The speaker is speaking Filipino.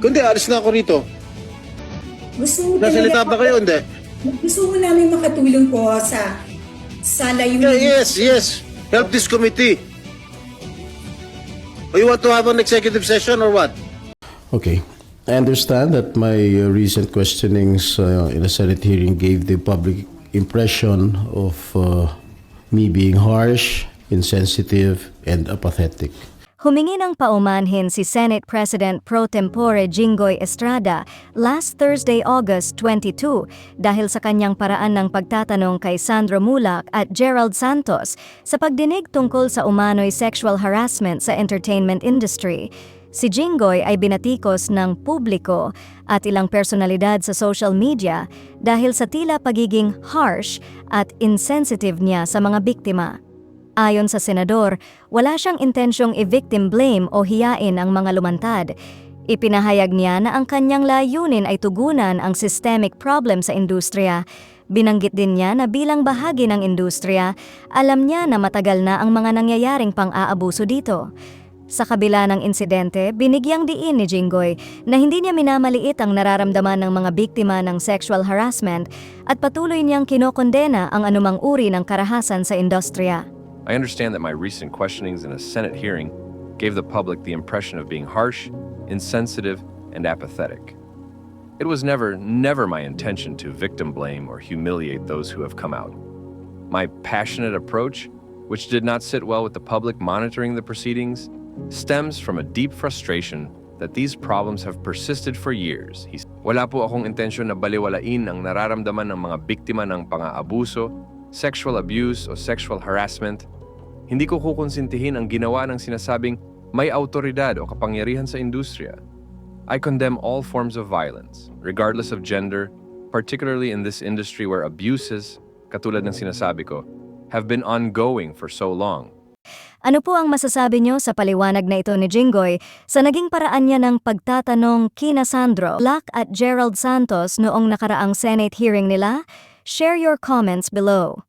Kundi, alis na ako rito. Gusto mo Nasalita ba kayo? Hindi. Gusto mo namin makatulong po sa layunin. Yes. Help this committee. Or you want to have an executive session or what? Okay. I understand that my recent questionings in a Senate hearing gave the public impression of me being harsh, insensitive, and apathetic. Humingi ng paumanhin si Senate President Pro Tempore Jinggoy Estrada last Thursday, August 22 dahil sa kanyang paraan ng pagtatanong kay Sandro Mulak at Gerald Santos sa pagdinig tungkol sa umano'y sexual harassment sa entertainment industry. Si Jinggoy ay binatikos ng publiko at ilang personalidad sa social media dahil sa tila pagiging harsh at insensitive niya sa mga biktima. Ayon sa senador, wala siyang intensyong i-victim blame o hiyain ang mga lumantad. Ipinahayag niya na ang kanyang layunin ay tugunan ang systemic problem sa industriya. Binanggit din niya na bilang bahagi ng industriya, alam niya na matagal na ang mga nangyayaring pang-aabuso dito. Sa kabila ng insidente, binigyang diin ni Jinggoy na hindi niya minamaliit ang nararamdaman ng mga biktima ng sexual harassment at patuloy niyang kinokondena ang anumang uri ng karahasan sa industriya. I understand that my recent questionings in a Senate hearing gave the public the impression of being harsh, insensitive, and apathetic. It was never my intention to victim blame or humiliate those who have come out. My passionate approach, which did not sit well with the public monitoring the proceedings, stems from a deep frustration that these problems have persisted for years. Wala po akong intensyon na baliwalain ang nararamdaman ng mga biktima ng pang-aabuso, sexual abuse o sexual harassment. Hindi ko kukonsintihin ang ginawa ng sinasabing may autoridad o kapangyarihan sa industriya. I condemn all forms of violence, regardless of gender, particularly in this industry where abuses, katulad ng sinasabi ko, have been ongoing for so long. Ano po ang masasabi niyo sa paliwanag na ito ni Jinggoy sa naging paraan niya ng pagtatanong kina Sandro Mulak at Gerald Santos noong nakaraang Senate hearing nila? Share your comments below.